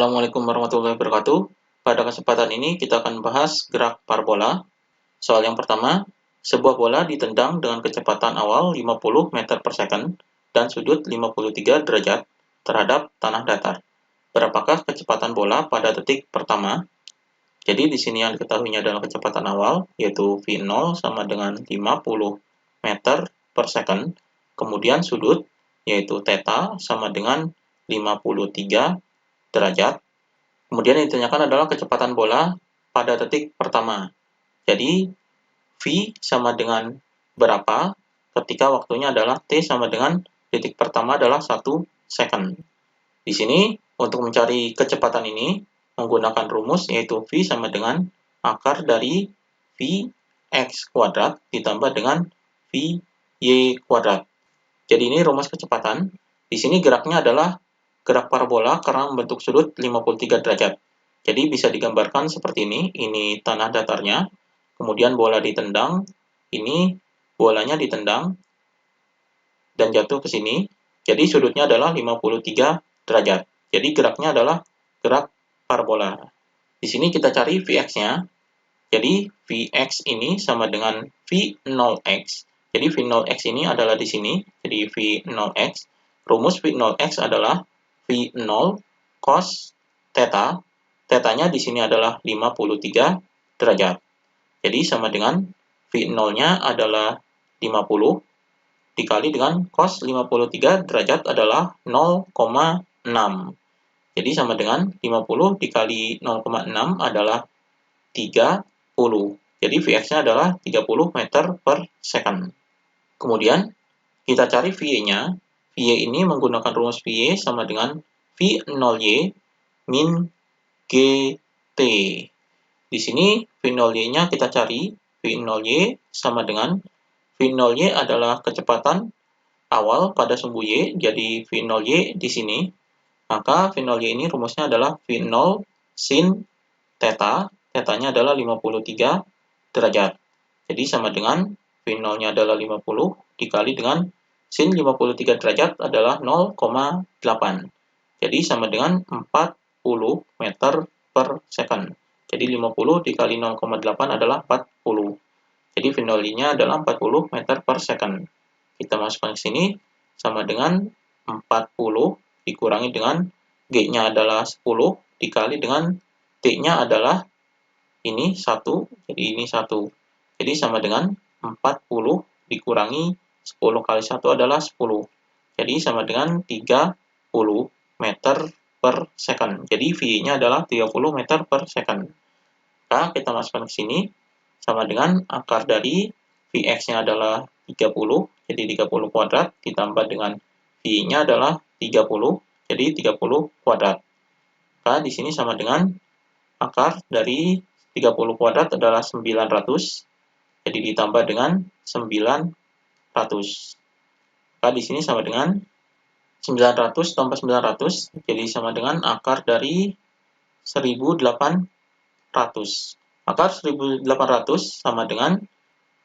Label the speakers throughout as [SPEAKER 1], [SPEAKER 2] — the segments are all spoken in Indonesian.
[SPEAKER 1] Assalamualaikum warahmatullahi wabarakatuh. Pada kesempatan ini kita akan bahas gerak parabola. Soal yang pertama, sebuah bola ditendang dengan kecepatan awal 50 meter per second dan sudut 53 derajat terhadap tanah datar. Berapakah kecepatan bola pada detik pertama? Jadi di sini yang diketahuinya adalah kecepatan awal, yaitu V0 sama dengan 50 meter per second. Kemudian sudut, yaitu θ sama dengan 53 derajat. Kemudian yang ditanyakan adalah kecepatan bola pada detik pertama. Jadi, V sama dengan berapa ketika waktunya adalah T sama dengan detik pertama adalah 1 second. Di sini, untuk mencari kecepatan ini, menggunakan rumus yaitu V sama dengan akar dari Vx kuadrat ditambah dengan Vy kuadrat. Jadi ini rumus kecepatan. Di sini geraknya adalah gerak parabola karena membentuk sudut 53 derajat. Jadi bisa digambarkan seperti ini tanah datarnya, kemudian bola ditendang, ini bolanya ditendang, dan jatuh ke sini. Jadi sudutnya adalah 53 derajat. Jadi geraknya adalah gerak parabola. Di sini kita cari Vx-nya. Jadi Vx ini sama dengan V0x. Jadi V0x ini adalah di sini. Jadi V0x. Rumus V0x adalah V0 cos theta. Theta-nya di sini adalah 53 derajat. Jadi sama dengan V0-nya adalah 50 dikali dengan cos 53 derajat adalah 0,6. Jadi sama dengan 50 dikali 0,6 adalah 30. Jadi Vx-nya adalah 30 meter per second. Kemudian kita cari Vy-nya. Vy ini menggunakan rumus Vy sama dengan V0y min Gt. Di sini V0y-nya kita cari. V0y sama dengan V0y adalah kecepatan awal pada sumbu y, jadi V0y di sini. Maka V0y ini rumusnya adalah V0 sin theta. Theta-nya adalah 53 derajat. Jadi sama dengan V0-nya adalah 50 dikali dengan sin 53 derajat adalah 0,8. Jadi sama dengan 40 meter per second. Jadi 50 dikali 0,8 adalah 40. Jadi V0-nya adalah 40 meter per second. Kita masukkan ke sini sama dengan 40 dikurangi dengan G-nya adalah 10 dikali dengan T-nya adalah ini 1, jadi ini 1. Jadi sama dengan 40 dikurangi 10 kali 1 adalah 10. Jadi sama dengan 30 meter per second. Jadi V-nya adalah 30 meter per second. Maka kita masukkan ke sini sama dengan akar dari Vx-nya adalah 30, jadi 30 kuadrat ditambah dengan V-nya adalah 30, jadi 30 kuadrat. Maka di sini sama dengan akar dari 30 kuadrat adalah 900, jadi ditambah dengan 900. Maka di sini sama dengan 900 tambah 900, jadi sama dengan akar dari 1800. Akar 1800 sama dengan,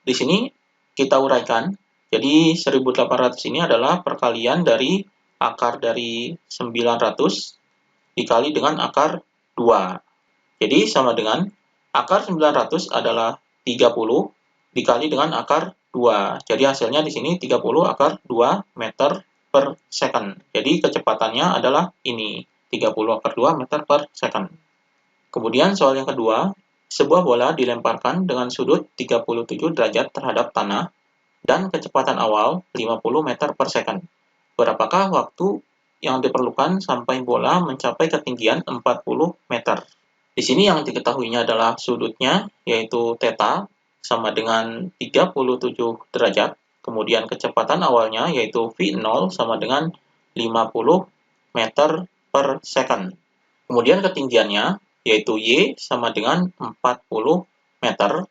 [SPEAKER 1] di sini kita uraikan, jadi 1800 ini adalah perkalian dari akar dari 900 dikali dengan akar 2. Jadi sama dengan akar 900 adalah 30 dikali dengan akar 2. Jadi hasilnya di sini 30 akar 2 meter per second. Jadi kecepatannya adalah ini, 30 akar 2 meter per second. Kemudian soal yang kedua, sebuah bola dilemparkan dengan sudut 37 derajat terhadap tanah dan kecepatan awal 50 meter per second. Berapakah waktu yang diperlukan sampai bola mencapai ketinggian 40 meter? Di sini yang diketahuinya adalah sudutnya, yaitu θ sama dengan 37 derajat. Kemudian kecepatan awalnya, yaitu V0 sama dengan 50 meter per second. Kemudian ketinggiannya, yaitu Y sama dengan 40 meter.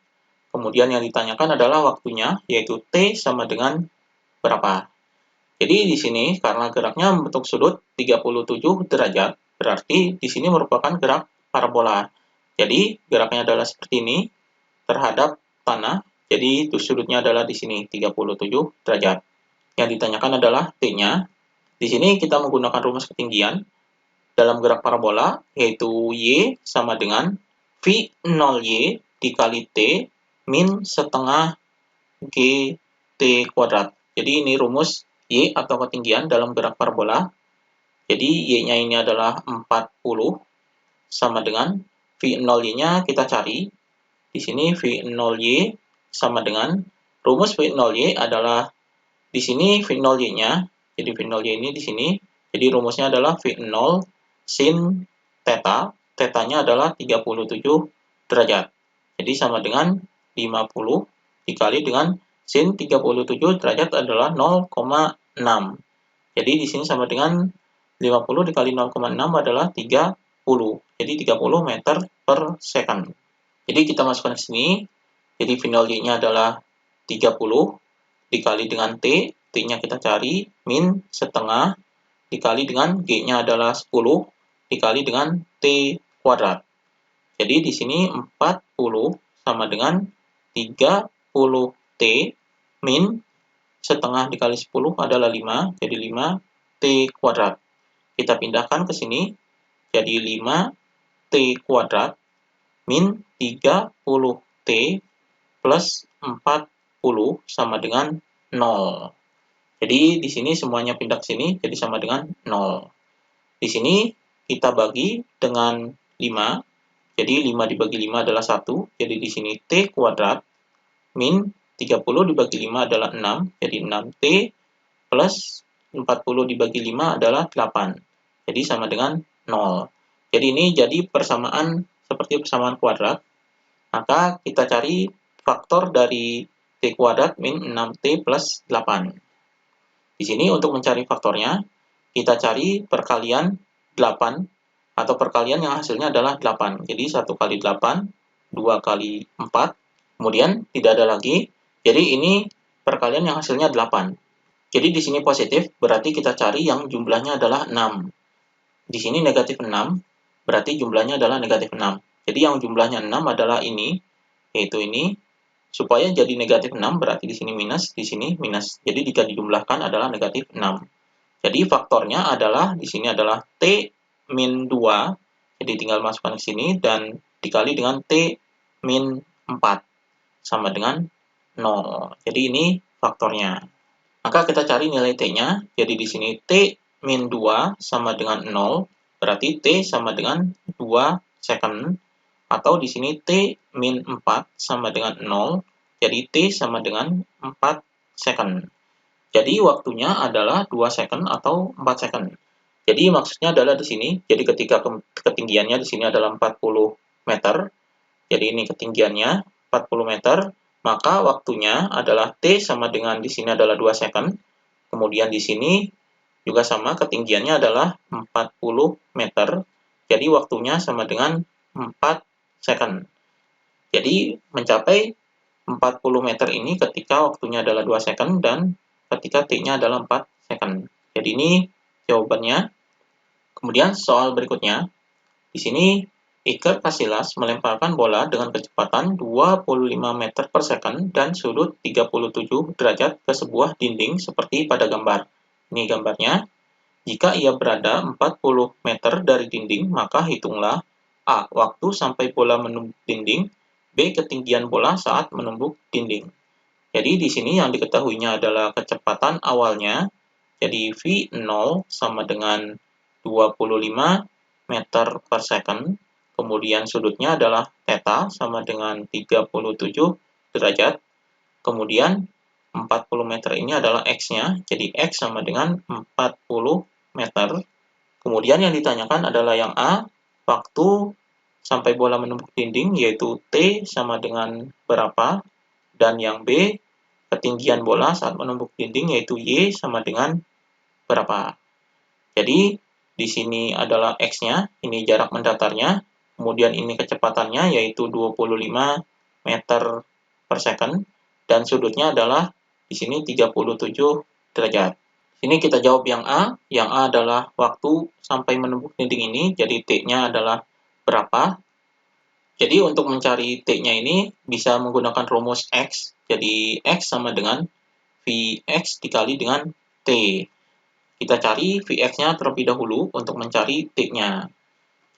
[SPEAKER 1] Kemudian yang ditanyakan adalah waktunya, yaitu T sama dengan berapa. Jadi di sini karena geraknya membentuk sudut 37 derajat, berarti di sini merupakan gerak parabola. Jadi geraknya adalah seperti ini terhadap tanah. Jadi sudutnya adalah di sini 37 derajat. Yang ditanyakan adalah T-nya. Di sini kita menggunakan rumus ketinggian. dalam gerak parabola, yaitu Y sama dengan V0Y dikali T min setengah GT kuadrat. Jadi ini rumus Y atau ketinggian dalam gerak parabola. Jadi Y-nya ini adalah 40 sama dengan V0Y-nya kita cari. Di sini V0Y sama dengan rumus V0Y adalah di sini V0Y-nya. Jadi V0Y ini di sini. Jadi rumusnya adalah V0 sin theta. Theta-nya adalah 37 derajat. Jadi sama dengan 50 dikali dengan sin 37 derajat adalah 0,6. Jadi di sini sama dengan 50 dikali 0,6 adalah 30. Jadi 30 meter per second. Jadi kita masukkan ke sini. Jadi V0Y-nya adalah 30 dikali dengan T. T-nya kita cari min setengah dikali dengan G-nya adalah 10 dikali dengan T kuadrat. Jadi di sini 40 sama dengan 30T min setengah dikali 10 adalah 5, jadi 5T kuadrat. Kita pindahkan ke sini, jadi 5T kuadrat min 30T plus 40 sama dengan 0. Jadi di sini semuanya pindah ke sini, jadi sama dengan 0. Di sini kita bagi dengan 5, jadi 5 dibagi 5 adalah 1, jadi di sini T kuadrat min 30 dibagi 5 adalah 6, jadi 6T plus 40 dibagi 5 adalah 8, jadi sama dengan 0. Jadi ini jadi persamaan seperti persamaan kuadrat, maka kita cari faktor dari T kuadrat min 6T plus 8. Di sini untuk mencari faktornya, kita cari perkalian 8, atau perkalian yang hasilnya adalah 8. Jadi 1 kali 8, 2 kali 4, kemudian tidak ada lagi. Jadi ini perkalian yang hasilnya 8. Jadi di sini positif, berarti kita cari yang jumlahnya adalah 6. Di sini negatif 6, berarti jumlahnya adalah negatif 6. Jadi yang jumlahnya 6 adalah ini, yaitu ini. Supaya jadi negatif 6, berarti di sini minus, di sini minus. Jadi jika dijumlahkan adalah negatif 6. Jadi faktornya adalah, di sini adalah T min 2, jadi tinggal masukkan ke sini, dan dikali dengan T min 4, sama dengan 0. Jadi ini faktornya. Maka kita cari nilai T-nya, jadi di sini T min 2 sama dengan 0, berarti T sama dengan 2 second, atau di sini T min 4 sama dengan 0, jadi T sama dengan 4 second. Jadi waktunya adalah 2 second atau 4 second. Jadi maksudnya adalah di sini, jadi ketika ketinggiannya di sini adalah 40 meter, jadi ini ketinggiannya 40 meter, maka waktunya adalah T sama dengan di sini adalah 2 second, kemudian di sini juga sama, ketinggiannya adalah 40 meter, jadi waktunya sama dengan 4 second. Jadi mencapai 40 meter ini ketika waktunya adalah 2 second dan ketika T-nya adalah 4 second. Jadi ini jawabannya. Kemudian soal berikutnya, di sini Iker Casillas melemparkan bola dengan kecepatan 25 meter per second dan sudut 37 derajat ke sebuah dinding seperti pada gambar. Ini gambarnya. Jika ia berada 40 meter dari dinding, maka hitunglah A. Waktu sampai bola menumbuk dinding, B. Ketinggian bola saat menumbuk dinding. Jadi di sini yang diketahuinya adalah kecepatan awalnya, jadi V0 sama dengan 25 meter per second, kemudian sudutnya adalah theta sama dengan 37 derajat, kemudian 40 meter ini adalah X-nya, jadi X sama dengan 40 meter. Kemudian yang ditanyakan adalah yang A, waktu sampai bola menumbuk dinding, yaitu T sama dengan berapa, dan yang B, ketinggian bola saat menumbuk dinding, yaitu Y sama dengan berapa. Jadi, di sini adalah X-nya, ini jarak mendatarnya, kemudian ini kecepatannya, yaitu 25 meter per second, dan sudutnya adalah di sini 37 derajat. Sini kita jawab yang A adalah waktu sampai menumbuk dinding ini, jadi T-nya adalah berapa. Jadi untuk mencari T-nya ini bisa menggunakan rumus X, jadi X sama dengan Vx dikali dengan T. kita cari Vx-nya terlebih dahulu untuk mencari T-nya.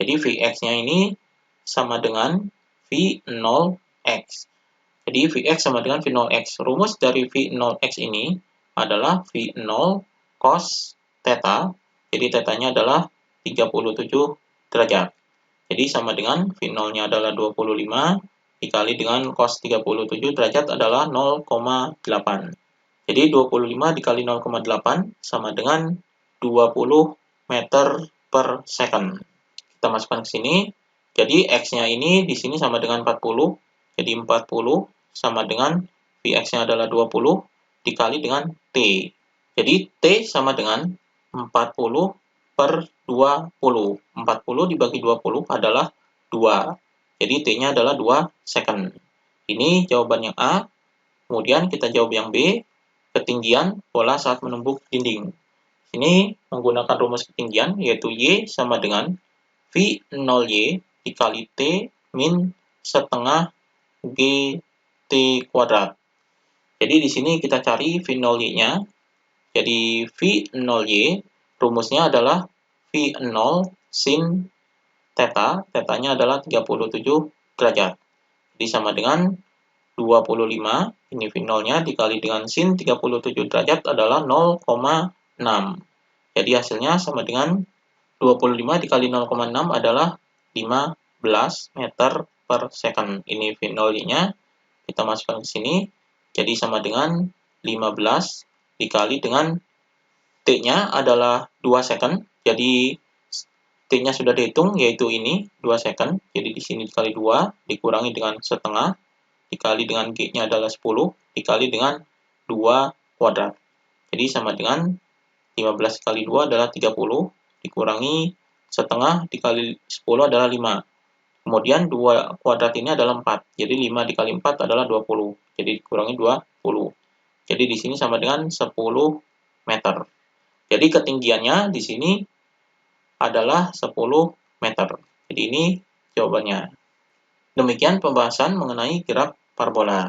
[SPEAKER 1] Jadi Vx-nya ini sama dengan V0x. Jadi Vx sama dengan V0x. Rumus dari V0x ini adalah V0 cos theta. Jadi theta-nya adalah 37 derajat. Jadi sama dengan V0-nya adalah 25 dikali dengan cos 37 derajat adalah 0,8. Jadi 25 dikali 0,8 sama dengan 20 meter per second. Kita masukkan ke sini. Jadi X-nya ini di sini sama dengan 40. Jadi 40 sama dengan Vx-nya adalah 20 dikali dengan T. Jadi T sama dengan 40 per 20. 40 dibagi 20 adalah 2. Jadi T-nya adalah 2 second. Ini jawaban yang A. Kemudian kita jawab yang B. Ketinggian bola saat menembus dinding. Ini menggunakan rumus ketinggian, yaitu Y sama dengan V0Y dikali T min setengah GT kuadrat. Jadi di sini kita cari V0Y-nya. Jadi V0Y rumusnya adalah V0 sin theta. Theta-nya adalah 37 derajat. Jadi sama dengan 25, ini V0-nya dikali dengan sin 37 derajat adalah 0,6. Jadi hasilnya sama dengan 25 dikali 0,6 adalah 15 meter per second. Ini V0-nya, kita masukkan ke sini. Jadi sama dengan 15 dikali dengan T-nya adalah 2 second. Jadi T-nya sudah dihitung, yaitu ini 2 second. Jadi di sini dikali 2, dikurangi dengan setengah, dikali dengan G-nya adalah 10, dikali dengan 2 kuadrat. Jadi sama dengan 15 kali 2 adalah 30, dikurangi setengah, dikali 10 adalah 5. Kemudian 2 kuadrat ini adalah 4, jadi 5 dikali 4 adalah 20, jadi dikurangi 20. Jadi di sini sama dengan 10 meter. Jadi ketinggiannya di sini adalah 10 meter. Jadi ini jawabannya. Demikian pembahasan mengenai gerak parabola.